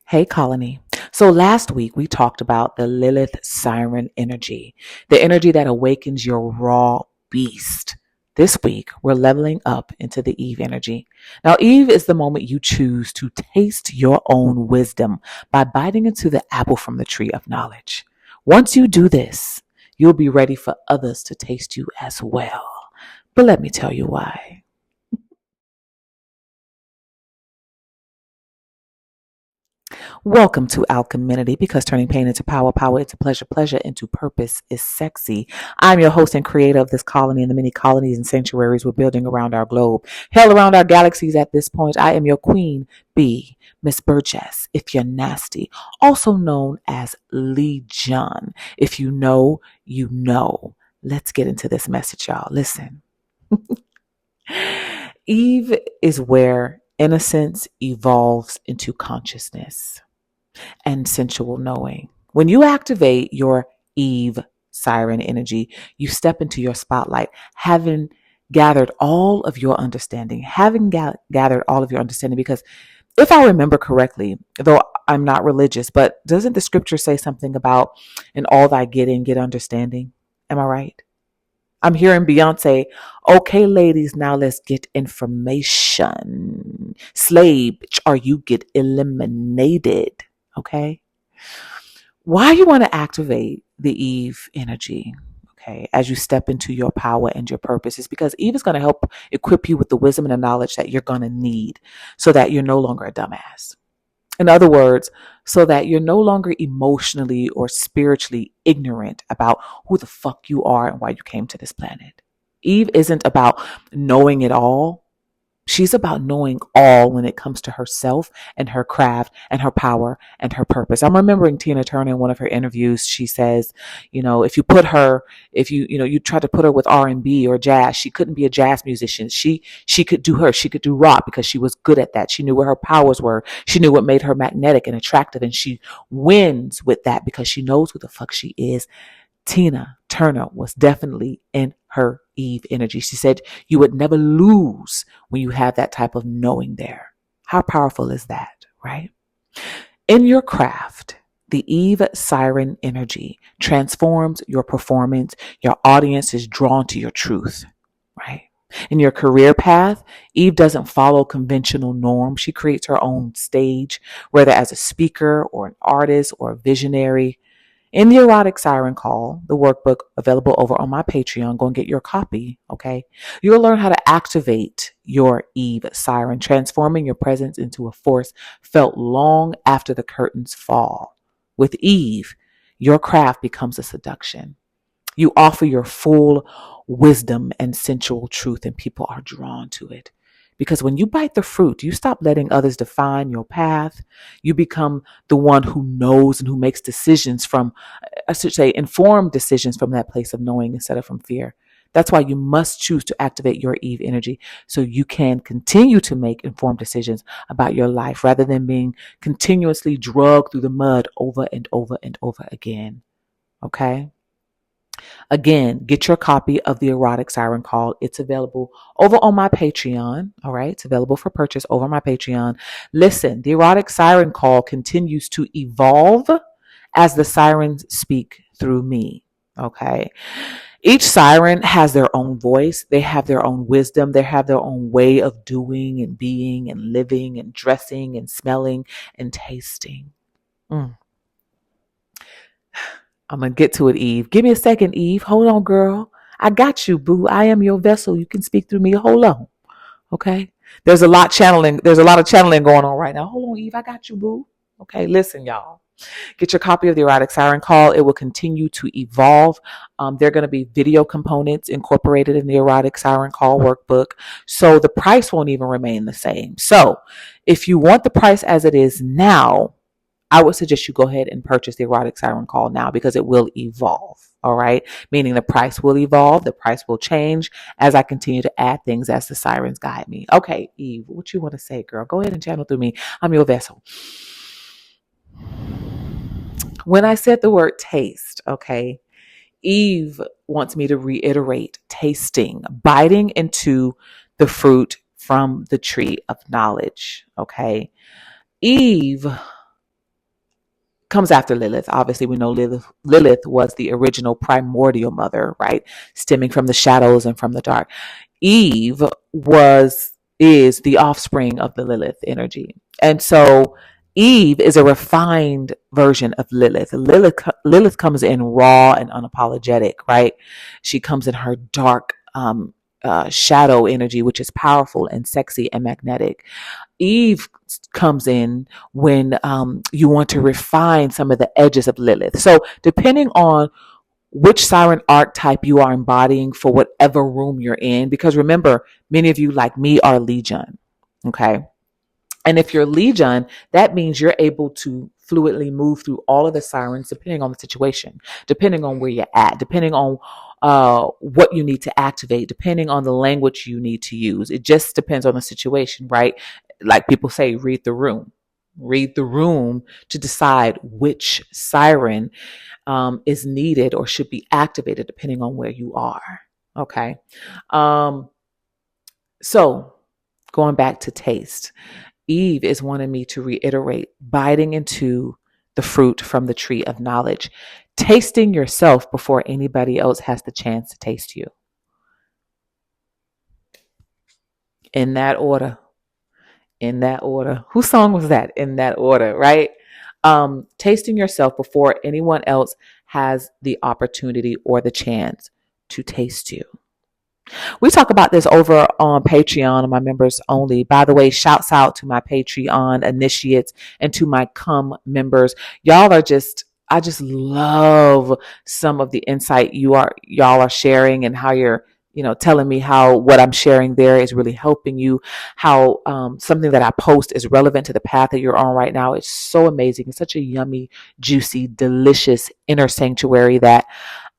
Hey, Colony. So last week we talked about the Lilith Siren energy, the energy that awakens your raw beast. This week we're leveling up into the Eve energy. Now, Eve is the moment you choose to taste your own wisdom by biting into the apple from the tree of knowledge. Once you do this, you'll be ready for others to taste you as well. But let me tell you why. Welcome to Alcheminity, because turning pain into power, power into pleasure, pleasure into purpose is sexy. I'm your host and creator of this colony and the many colonies and sanctuaries we're building around our globe, hell around our galaxies at this point. I am your queen bee, Miss Burgess, if you're nasty, also known as Legion. If you know, you know. Let's get into this message, y'all. Listen. Eve is where innocence evolves into consciousness and sensual knowing. When you activate your Eve siren energy, you step into your spotlight, having gathered all of your understanding, gathered all of your understanding. Because if I remember correctly, though I'm not religious, but doesn't the scripture say something about in all thy getting, get understanding? Am I right? I'm hearing Beyonce, okay, ladies, now let's get information. Slave, or you get eliminated. Okay. Why you want to activate the Eve energy, okay, as you step into your power and your purpose is because Eve is going to help equip you with the wisdom and the knowledge that you're going to need so that you're no longer a dumbass. In other words, so that you're no longer emotionally or spiritually ignorant about who the fuck you are and why you came to this planet. Eve isn't about knowing it all. She's about knowing all when it comes to herself and her craft and her power and her purpose. I'm remembering Tina Turner in one of her interviews. She says, if you try to put her with R&B or jazz, she couldn't be a jazz musician. She could do she could do rock because she was good at that. She knew where her powers were. She knew what made her magnetic and attractive. And she wins with that because she knows who the fuck she is. Tina Turner was definitely in her Eve energy. She said you would never lose when you have that type of knowing there. How powerful is that, right? In your craft, the Eve siren energy transforms your performance. Your audience is drawn to your truth, right? In your career path, Eve doesn't follow conventional norms. She creates her own stage, whether as a speaker or an artist or a visionary. In the Erotic Siren Call, the workbook available over on my Patreon, go and get your copy, okay? You'll learn how to activate your Eve siren, transforming your presence into a force felt long after the curtains fall. With Eve, your craft becomes a seduction. You offer your full wisdom and sensual truth, and people are drawn to it. Because when you bite the fruit, you stop letting others define your path. You become the one who knows and who makes decisions informed decisions from that place of knowing instead of from fear. That's why you must choose to activate your Eve energy so you can continue to make informed decisions about your life rather than being continuously drugged through the mud over and over and over again. Okay? Again, get your copy of the Erotic Siren Call. It's available over on my Patreon. All right. It's available for purchase over my Patreon. Listen, the Erotic Siren Call continues to evolve as the sirens speak through me. Okay. Each siren has their own voice. They have their own wisdom. They have their own way of doing and being and living and dressing and smelling and tasting. I'm going to get to it, Eve. Give me a second, Eve. Hold on, girl. I got you, boo. I am your vessel. You can speak through me. Hold on. Okay. There's a lot of channeling going on right now. Hold on, Eve. I got you, boo. Okay. Listen, y'all. Get your copy of the Erotic Siren Call. It will continue to evolve. There are going to be video components incorporated in the Erotic Siren Call workbook. So the price won't even remain the same. So if you want the price as it is now, I would suggest you go ahead and purchase the Erotic Siren Call now because it will evolve. All right. Meaning the price will evolve. The price will change as I continue to add things as the sirens guide me. Okay, Eve, what you want to say, girl? Go ahead and channel through me. I'm your vessel. When I said the word taste, okay, Eve wants me to reiterate tasting, biting into the fruit from the tree of knowledge. Okay. Eve comes after Lilith. Obviously, we know Lilith was the original primordial mother, right? Stemming from the shadows and from the dark. Eve is the offspring of the Lilith energy. And so Eve is a refined version of Lilith. Lilith comes in raw and unapologetic, right? She comes in her dark shadow energy, which is powerful and sexy and magnetic. Eve comes in when you want to refine some of the edges of Lilith. So depending on which siren archetype you are embodying for whatever room you're in, because remember, many of you like me are Legion, okay? And if you're Legion, that means you're able to fluidly move through all of the sirens depending on the situation, depending on where you're at, depending on what you need to activate, depending on the language you need to use. It just depends on the situation, right? Like people say, read the room. Read the room to decide which siren is needed or should be activated depending on where you are. Okay. So going back to taste, Eve is wanting me to reiterate biting into the fruit from the tree of knowledge, tasting yourself before anybody else has the chance to taste you. In that order. In that order. Whose song was that? In that order, right? Tasting yourself before anyone else has the opportunity or the chance to taste you. We talk about this over on Patreon and my members only. By the way, shouts out to my Patreon initiates and to my members. Y'all are I just love some of the insight y'all are sharing and how you're, telling me how what I'm sharing there is really helping you, how something that I post is relevant to the path that you're on right now. It's so amazing. It's such a yummy, juicy, delicious inner sanctuary that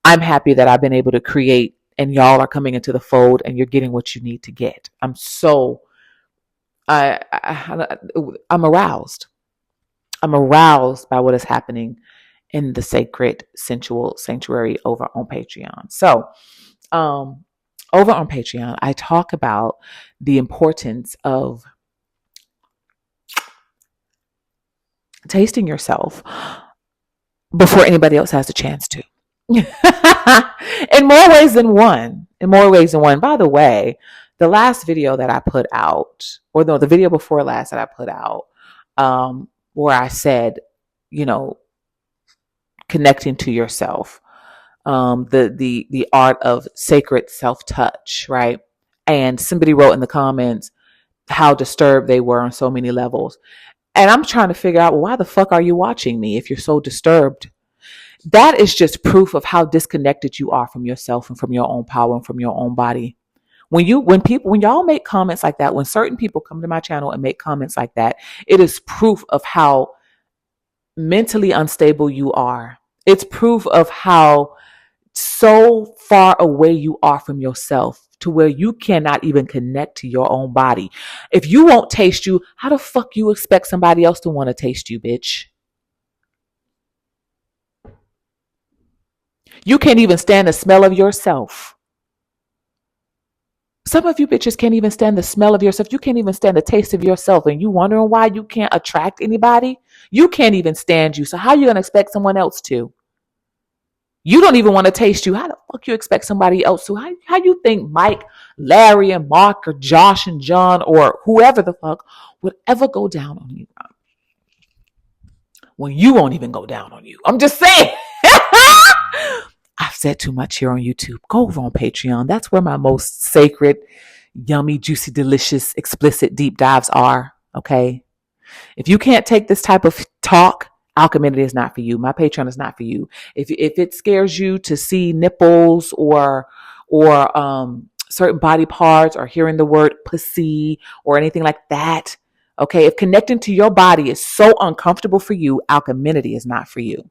I'm happy that I've been able to create, and y'all are coming into the fold and you're getting what you need to get. I'm aroused. I'm aroused by what is happening in the sacred sensual sanctuary over on Patreon. So, over on Patreon, I talk about the importance of tasting yourself before anybody else has a chance to. In more ways than one. By the way, the last video that I put out, or no, the video before last that I put out, where I said, connecting to yourself, the art of sacred self-touch, right? And somebody wrote in the comments how disturbed they were on so many levels. And I'm trying to figure out, well, why the fuck are you watching me if you're so disturbed? That is just proof of how disconnected you are from yourself and from your own power and from your own body. When y'all make comments like that, when certain people come to my channel and make comments like that, it is proof of how mentally unstable you are. It's proof of how so far away you are from yourself to where you cannot even connect to your own body. If you won't taste you, how the fuck you expect somebody else to want to taste you, bitch? You can't even stand the smell of yourself. Some of you bitches can't even stand the smell of yourself. You can't even stand the taste of yourself. And you wondering why you can't attract anybody? You can't even stand you. So how are you going to expect someone else to? You don't even want to taste you. How the fuck you expect somebody else to? How you think Mike, Larry, and Mark, or Josh and John, or whoever the fuck would ever go down on you when you won't even go down on you? I'm just saying. I've said too much here on YouTube. Go over on Patreon. That's where my most sacred, yummy, juicy, delicious, explicit deep dives are. Okay. If you can't take this type of talk, Alcheminity is not for you. My Patreon is not for you. If it scares you to see nipples or certain body parts or hearing the word pussy or anything like that, okay, if connecting to your body is so uncomfortable for you, Alcheminity is not for you.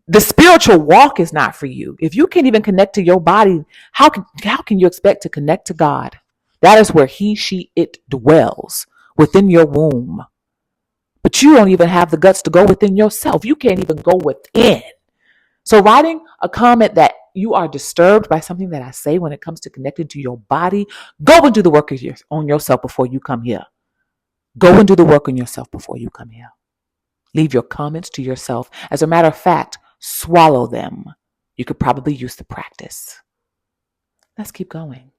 The spiritual walk is not for you. If you can't even connect to your body, how can you expect to connect to God? That is where he, she, it dwells, within your womb. But you don't even have the guts to go within yourself. You can't even go within. So writing a comment that you are disturbed by something that I say when it comes to connecting to your body, go and do the work on yourself before you come here. Go and do the work on yourself before you come here. Leave your comments to yourself. As a matter of fact, swallow them. You could probably use the practice. Let's keep going.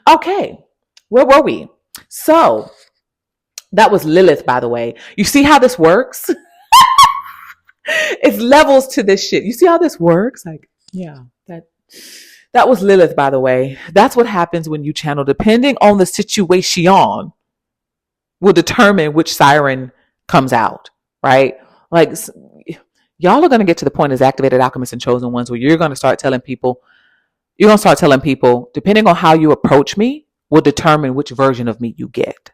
Okay, where were we? So that was Lilith, by the way. You see how this works? It's levels to this shit. You see how this works? Like, yeah, that was Lilith, by the way. That's what happens when you channel. Depending on the situation, will determine which siren comes out, right? Like, y'all are going to get to the point as activated alchemists and chosen ones where you're going to start telling people, depending on how you approach me, will determine which version of me you get.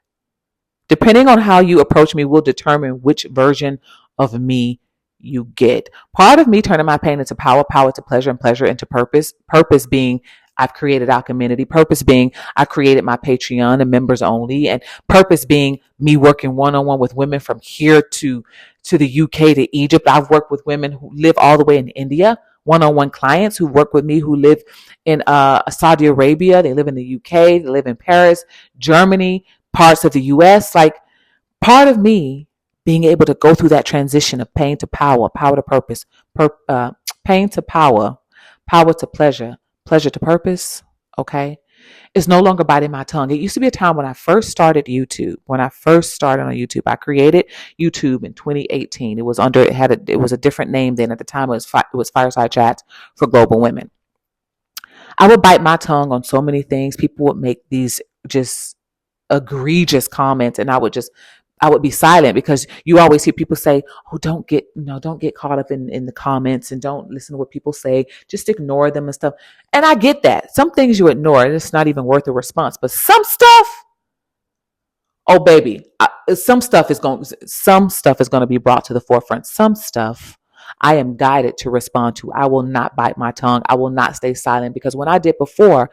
Depending on how you approach me will determine which version of me you get. Part of me turning my pain into power, power to pleasure, and pleasure into purpose. Purpose being I've created Alcheminity. Purpose being I created my Patreon and members only. And purpose being me working one-on-one with women from here to the UK to Egypt. I've worked with women who live all the way in India. One-on-one clients who work with me who live in Saudi Arabia. They live in the UK. They live in Paris, Germany, parts of the US. Like, part of me being able to go through that transition of pain to power, power to purpose, pain to power, power to pleasure, pleasure to purpose, okay, is no longer biting my tongue. It used to be a time when I first started YouTube. When I first started on YouTube, I created YouTube in 2018. It was a different name then. At the time, it was Fireside Chats for Global Women. I would bite my tongue on so many things. People would make these just egregious comments, and I would be silent, because you always hear people say, oh, don't get caught up in the comments and don't listen to what people say. Just ignore them and stuff. And I get that. Some things you ignore and it's not even worth a response. But some stuff, oh baby, some stuff is going to be brought to the forefront. Some stuff I am guided to respond to. I will not bite my tongue. I will not stay silent, because when I did before,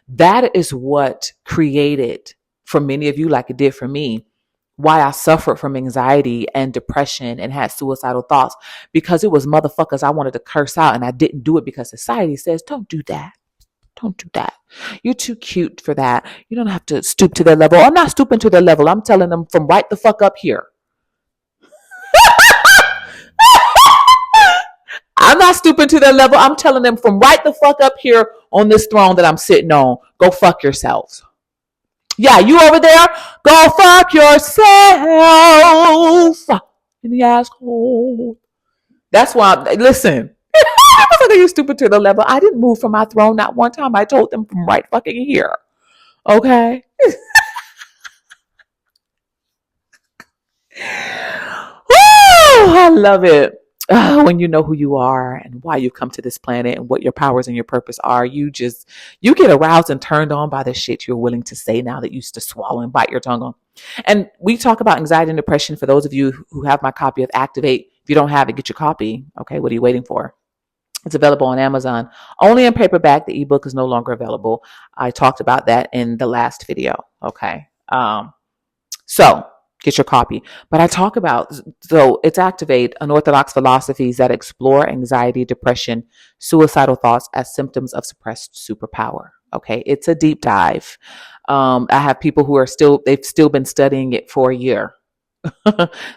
that is what created for many of you, like it did for me, why I suffered from anxiety and depression and had suicidal thoughts, because it was motherfuckers I wanted to curse out, and I didn't do it because society says, don't do that. Don't do that. You're too cute for that. You don't have to stoop to their level. I'm not stooping to their level. I'm telling them from right the fuck up here. I'm not stooping to their level. I'm telling them from right the fuck up here on this throne that I'm sitting on, go fuck yourselves. Yeah, you over there, go fuck yourself in the asshole. That's why, listen, I was like, you stupid to the level. I didn't move from my throne not one time. I told them from right fucking here. Okay? Woo, I love it. When you know who you are and why you come to this planet and what your powers and your purpose are, you get aroused and turned on by the shit you're willing to say now that you used to swallow and bite your tongue on. And we talk about anxiety and depression. For those of you who have my copy of Activate, if you don't have it, get your copy. Okay, what are you waiting for? It's available on Amazon. Only in paperback. The ebook is no longer available. I talked about that in the last video. Okay. So get your copy. But I talk about, so it's Activate, Unorthodox Philosophies that explore anxiety, depression, suicidal thoughts as symptoms of suppressed superpower. Okay. It's a deep dive. I have people who they've still been studying it for a year.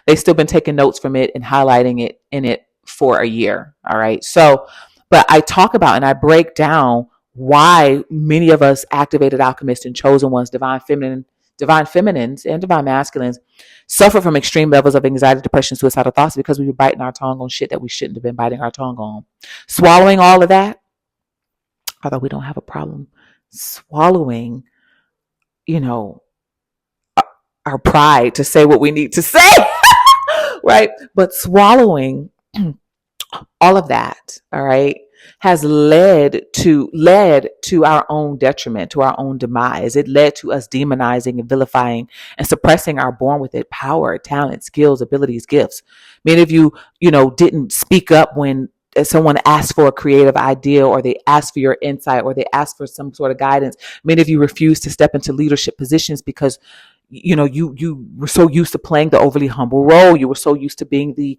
They've still been taking notes from it and highlighting it in it for a year. All right. So, but I talk about and I break down why many of us activated alchemists and chosen ones, divine feminines and divine masculines, suffer from extreme levels of anxiety, depression, suicidal thoughts, because we were biting our tongue on shit that we shouldn't have been biting our tongue on. Swallowing all of that, although we don't have a problem swallowing, our pride to say what we need to say, right? But swallowing all of that, all right, has led to our own detriment, to our own demise. It led to us demonizing and vilifying and suppressing our born with it power, talent, skills, abilities, gifts. Many of you, didn't speak up when someone asked for a creative idea, or they asked for your insight, or they asked for some sort of guidance. Many of you refused to step into leadership positions because you were so used to playing the overly humble role. You were so used to being the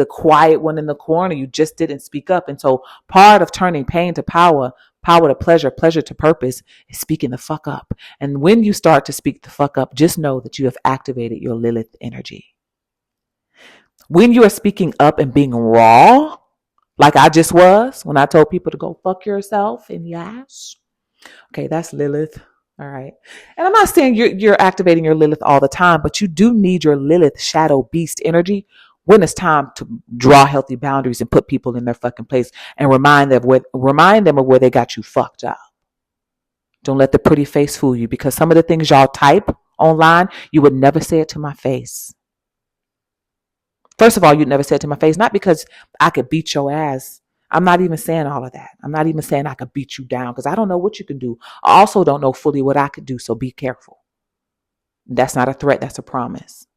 quiet one in the corner. You just didn't speak up. And so part of turning pain to power, power to pleasure, pleasure to purpose, is speaking the fuck up. And when you start to speak the fuck up, just know that you have activated your Lilith energy. When you are speaking up and being raw, like I just was when I told people to go fuck yourself in the ass. Okay, that's Lilith. All right. And I'm not saying you're activating your Lilith all the time, but you do need your Lilith shadow beast energy when it's time to draw healthy boundaries and put people in their fucking place and remind them of where they got you fucked up. Don't let the pretty face fool you, because some of the things y'all type online, you would never say it to my face. First of all, you'd never say it to my face, not because I could beat your ass. I'm not even saying all of that. I'm not even saying I could beat you down, because I don't know what you can do. I also don't know fully what I could do, so be careful. That's not a threat. That's a promise.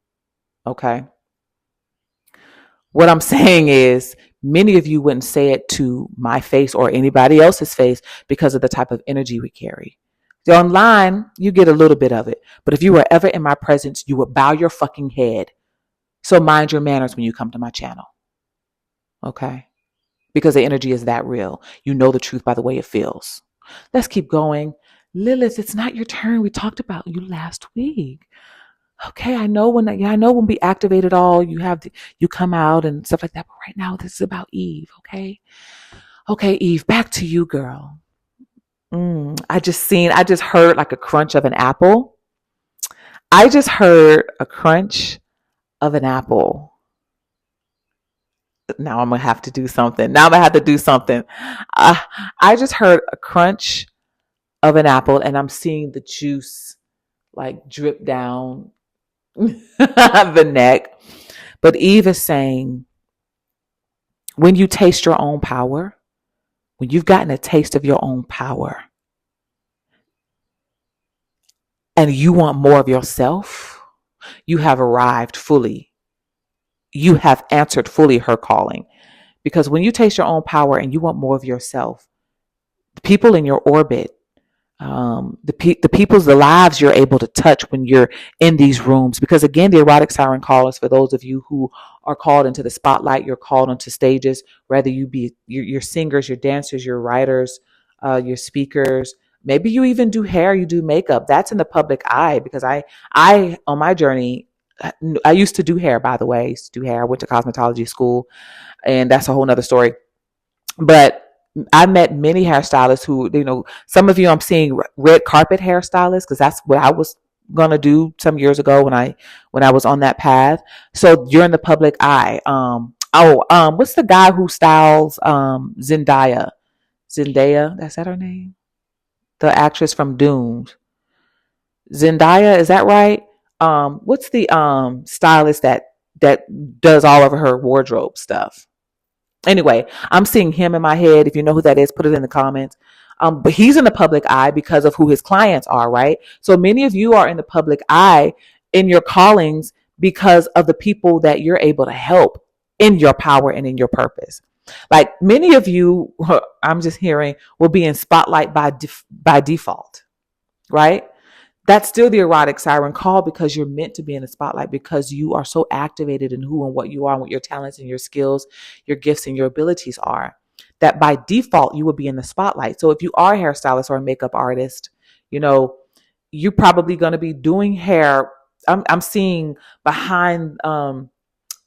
Okay? What I'm saying is, many of you wouldn't say it to my face or anybody else's face because of the type of energy we carry. So online, you get a little bit of it. But if you were ever in my presence, you would bow your fucking head. So mind your manners when you come to my channel. Okay? Because the energy is that real. You know the truth by the way it feels. Let's keep going. Lilith, it's not your turn. We talked about you last week. Okay, I know when we activate it all, you come out and stuff like that. But right now, this is about Eve. Okay, Eve, back to you, girl. I just heard like a crunch of an apple. I just heard a crunch of an apple. Now I'm going to have to do something. I just heard a crunch of an apple, and I'm seeing the juice like drip down the neck. But Eve is saying, when you taste your own power, when you've gotten a taste of your own power, and you want more of yourself, you have arrived fully. You have answered fully her calling. Because when you taste your own power and you want more of yourself, the people in your orbit, the lives you're able to touch when you're in these rooms. Because again, the erotic siren call is for those of you who are called into the spotlight. You're called onto stages, whether you be your singers, your dancers, your writers, your speakers. Maybe you even do hair, you do makeup. That's in the public eye. Because I on my journey, I used to do hair, by the way. I used to do hair. I went to cosmetology school, and that's a whole nother story. But I met many hairstylists who, some of you I'm seeing red carpet hairstylists, because that's what I was going to do some years ago when I was on that path. So you're in the public eye. What's the guy who styles Zendaya? Zendaya, that's that her name? The actress from Dune. Zendaya, is that right? What's the stylist that does all of her wardrobe stuff? Anyway, I'm seeing him in my head. If you know who that is, put it in the comments. But he's in the public eye because of who his clients are, right? So many of you are in the public eye in your callings because of the people that you're able to help in your power and in your purpose. Like many of you, I'm just hearing, will be in spotlight by default, right? That's still the erotic siren call, because you're meant to be in the spotlight, because you are so activated in who and what you are and what your talents and your skills, your gifts and your abilities are, that by default you will be in the spotlight. So if you are a hairstylist or a makeup artist, you're probably going to be doing hair. I'm seeing behind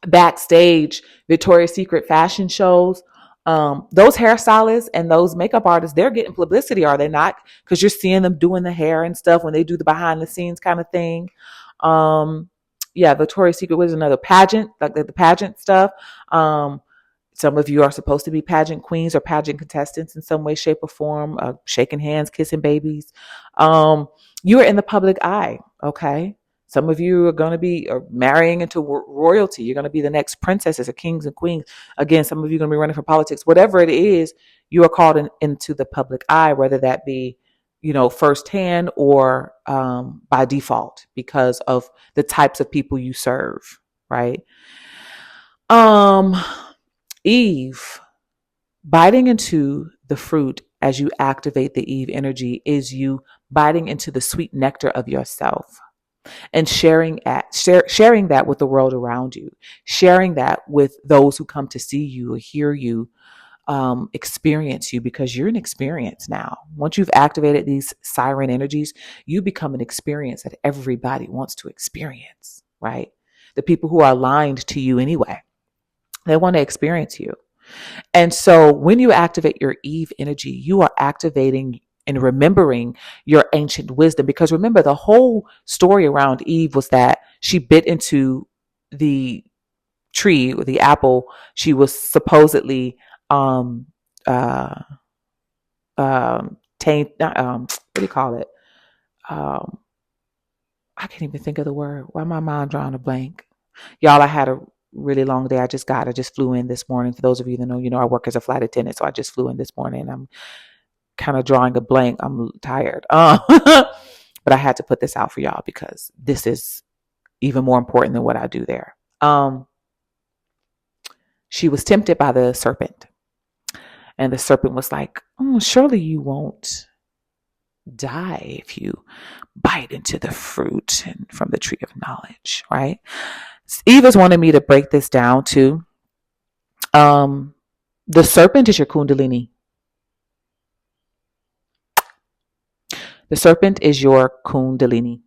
backstage Victoria's Secret fashion shows. Those hairstylists and those makeup artists, they're getting publicity, are they not? Because you're seeing them doing the hair and stuff when they do the behind the scenes kind of thing. Victoria's Secret was another pageant, like the pageant stuff. Some of you are supposed to be pageant queens or pageant contestants in some way, shape, or form, shaking hands, kissing babies. You are in the public eye, okay? Some of you are going to be marrying into royalty. You're going to be the next princesses or kings and queens. Again, some of you are going to be running for politics. Whatever it is, you are called into the public eye, whether that be, firsthand or by default, because of the types of people you serve, right? Eve, biting into the fruit as you activate the Eve energy is you biting into the sweet nectar of yourself. And sharing that with the world around you, sharing that with those who come to see you or hear you, experience you, because you're an experience now. Once you've activated these siren energies, you become an experience that everybody wants to experience, right? The people who are aligned to you anyway. They want to experience you. And so when you activate your Eve energy, you are activating and remembering your ancient wisdom. Because remember, the whole story around Eve was that she bit into the tree or the apple. She was supposedly uh what do you call it? I can't even think of the word. Why my mind drawing a blank? Y'all, I had a really long day. I just flew in this morning. For those of you that know, I work as a flight attendant. So I just flew in this morning. I'm kind of drawing a blank. I'm tired. But I had to put this out for y'all because this is even more important than what I do there. She was tempted by the serpent. And the serpent was like, surely you won't die if you bite into the fruit and from the tree of knowledge, right? Eva's wanted me to break this down too. The serpent is your kundalini. The serpent is your kundalini.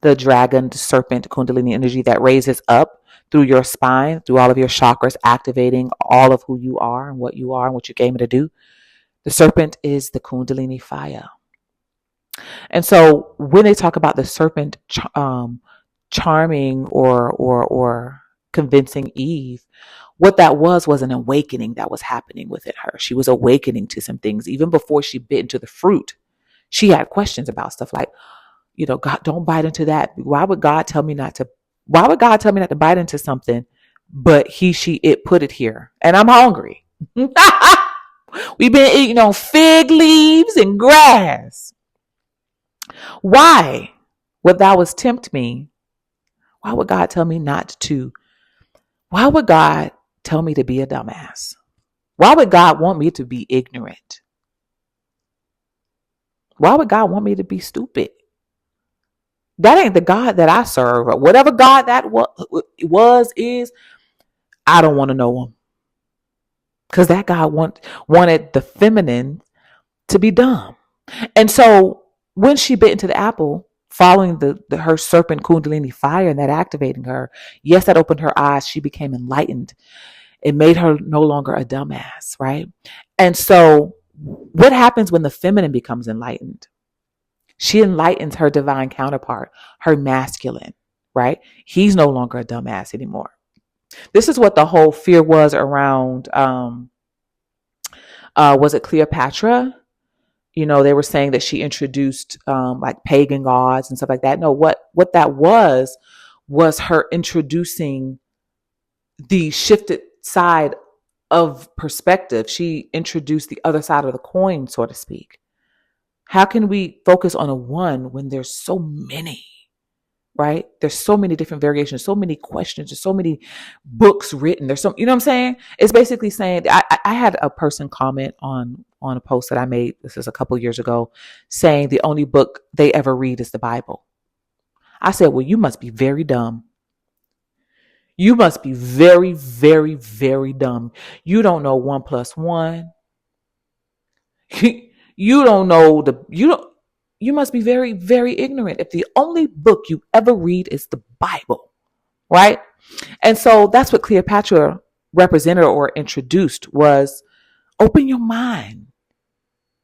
The dragon, the serpent, kundalini energy that raises up through your spine, through all of your chakras, activating all of who you are and what you came to do. The serpent is the kundalini fire. And so when they talk about the serpent charming or convincing Eve, what that was an awakening that was happening within her. She was awakening to some things. Even before she bit into the fruit, she had questions about stuff like, God, don't bite into that. Why would God tell me not to bite into something, but it put it here and I'm hungry. We've been eating on fig leaves and grass. Why would thou tempt me? Why would God tell me not to? Why would God tell me to be a dumbass? Why would God want me to be ignorant? Why would God want me to be stupid? That ain't the God that I serve. Whatever God that is, I don't want to know him. Because that God wanted the feminine to be dumb. And so when she bit into the apple, following her serpent kundalini fire and that activating her, yes, that opened her eyes. She became enlightened. It made her no longer a dumbass, right? And so what happens when the feminine becomes enlightened? She enlightens her divine counterpart, her masculine, right? He's no longer a dumbass anymore. This is what the whole fear was around, was it Cleopatra? They were saying that she introduced like pagan gods and stuff like that. No, what that was her introducing the shifted side of perspective. She introduced the other side of the coin, so to speak. How can we focus on a one when there's so many, right? There's so many different variations, so many questions, there's so many books written. There's some, you know what I'm saying? It's basically saying, I had a person comment on a post that I made, this is a couple years ago, saying the only book they ever read is the Bible. I said, well, you must be very dumb. You must be very, very, very dumb. You don't know 1 + 1. You don't know you must be very, very ignorant if the only book you ever read is the Bible, right? And so that's what Cleopatra represented or introduced was open your mind.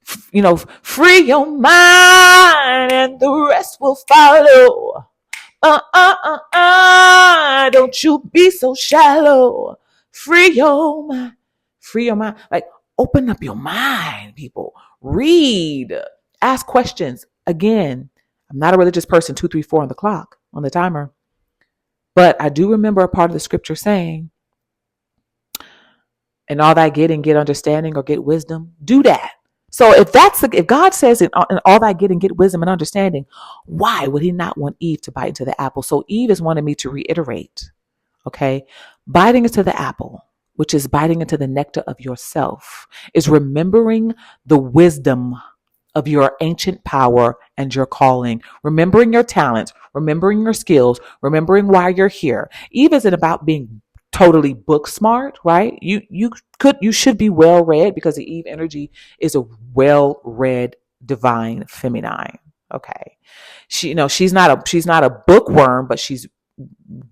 Free your mind and the rest will follow. Don't you be so shallow. Free your mind. Free your mind. Like, open up your mind, people. Read. Ask questions. Again, I'm not a religious person, 2, 3, 4 on the clock, on the timer. But I do remember a part of the scripture saying, and all that get and get understanding or get wisdom, do that. So if God says in all that get and get wisdom and understanding, why would he not want Eve to bite into the apple? So Eve is wanting me to reiterate, okay? Biting into the apple, which is biting into the nectar of yourself, is remembering the wisdom of your ancient power and your calling, remembering your talents, remembering your skills, remembering why you're here. Eve isn't about being totally book smart, right? You should be well read because the Eve energy is a well read divine feminine. Okay. She's not a bookworm, but she's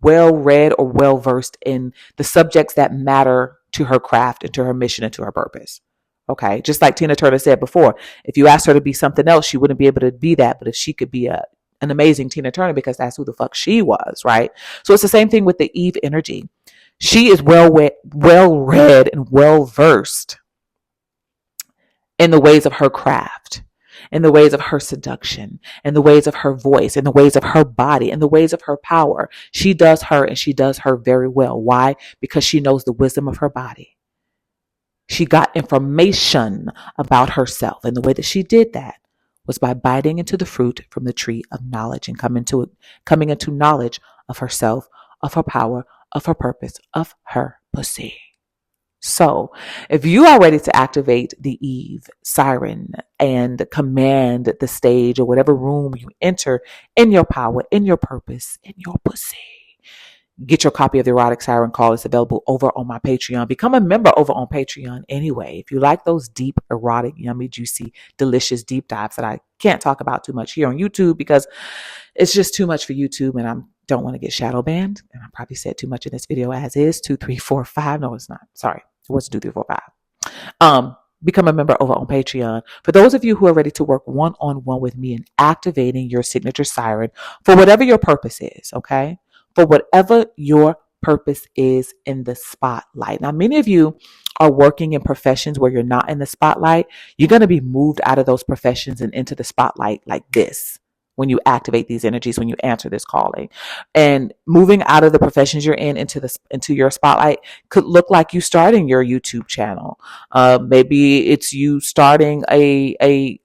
well read or well versed in the subjects that matter to her craft and to her mission and to her purpose. Okay. Just like Tina Turner said before, if you asked her to be something else, she wouldn't be able to be that. But if she could be an amazing Tina Turner, because that's who the fuck she was, right? So it's the same thing with the Eve energy. She is well read and well versed in the ways of her craft, in the ways of her seduction, in the ways of her voice, in the ways of her body, in the ways of her power. She does her, and she does her very well. Why? Because she knows the wisdom of her body. She got information about herself, and the way that she did that was by biting into the fruit from the tree of knowledge and coming into knowledge of herself, of her power, of her purpose, of her pussy. So if you are ready to activate the Eve siren and command the stage or whatever room you enter in your power, in your purpose, in your pussy, get your copy of the Erotic Siren Call. It's available over on my Patreon. Become a member over on Patreon anyway. If you like those deep, erotic, yummy, juicy, delicious deep dives that I can't talk about too much here on YouTube because it's just too much for YouTube and I don't want to get shadow banned. And I probably said too much in this video as is. 2, 3, 4, 5. No, it's not. Sorry. It was 2, 3, 4, 5. Become a member over on Patreon. For those of you who are ready to work one-on-one with me in activating your signature siren for whatever your purpose is, okay? For whatever your purpose is in the spotlight. Now, many of you are working in professions where you're not in the spotlight. You're going to be moved out of those professions and into the spotlight like this when you activate these energies, when you answer this calling. And moving out of the professions you're in into your spotlight could look like you starting your YouTube channel. Maybe it's you starting a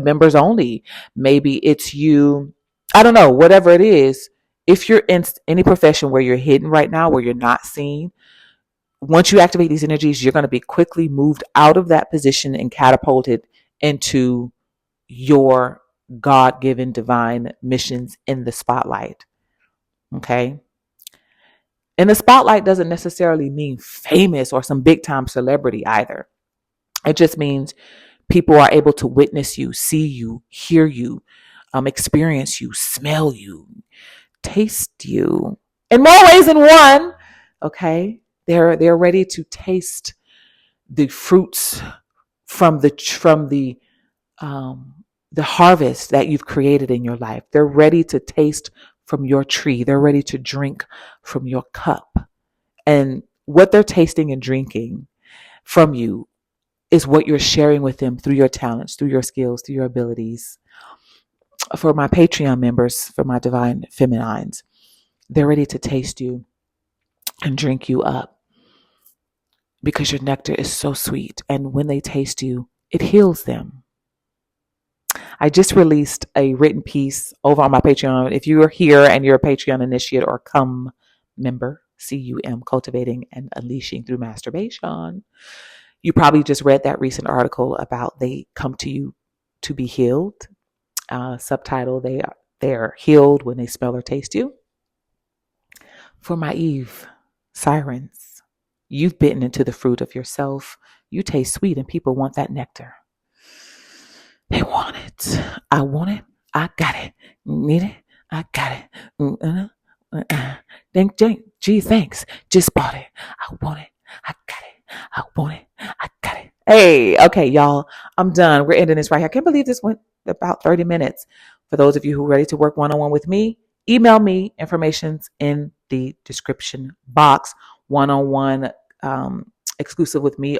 members only. Maybe it's you, I don't know, whatever it is. If you're in any profession where you're hidden right now, where you're not seen, once you activate these energies, you're going to be quickly moved out of that position and catapulted into your God-given divine missions in the spotlight. Okay? And the spotlight doesn't necessarily mean famous or some big time celebrity either. It just means people are able to witness you, see you, hear you, experience you, smell you, taste you in more ways than one. Okay, they're ready to taste the fruits from the harvest that you've created in your life. They're ready to taste from your tree. They're ready to drink from your cup. And what they're tasting and drinking from you is what you're sharing with them through your talents, through your skills, through your abilities. For my Patreon members, for my divine feminines, they're ready to taste you and drink you up because your nectar is so sweet. And when they taste you, it heals them. I just released a written piece over on my Patreon. If you are here and you're a Patreon initiate or CUM member, CUM, Cultivating and Unleashing Through Masturbation, you probably just read that recent article about they come to you to be healed. Subtitle, they're healed when they smell or taste you. For my Eve sirens, you've bitten into the fruit of yourself. You taste sweet and people want that nectar. They want it. I want it. I got it. Need it. I got it. Gee, thanks. Just bought it. I want it. I got it. I want it. I got it. Hey, okay, y'all. I'm done. We're ending this right here. I can't believe this went about 30 minutes. For those of you who are ready to work one-on-one with me, email me. Information's in the description box. One-on-one exclusive with me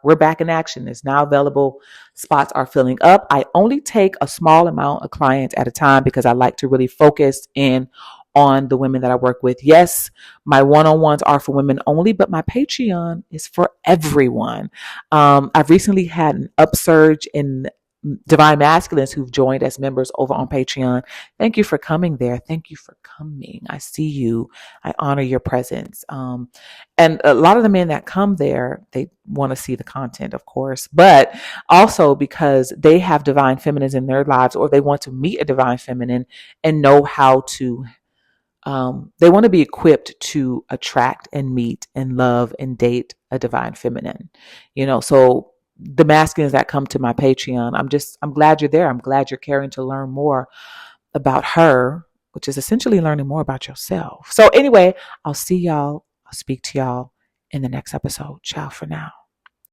we're back in action. It's now available. Spots are filling up. I only take a small amount of clients at a time because I like to really focus in on the women that I work with. Yes, my one-on-ones are for women only, but my Patreon is for everyone. I've recently had an upsurge in divine masculines who've joined as members over on Patreon. Thank you for coming there. Thank you for coming. I see you. I honor your presence. And a lot of the men that come there, they want to see the content, of course, but also because they have divine feminines in their lives, or they want to meet a divine feminine and know how to they want to be equipped to attract and meet and love and date a divine feminine, so the masculines that come to my Patreon, I'm glad you're there. I'm glad you're caring to learn more about her which is essentially learning more about yourself. So anyway, I'll see y'all. I'll speak to y'all in the next episode. Ciao for now.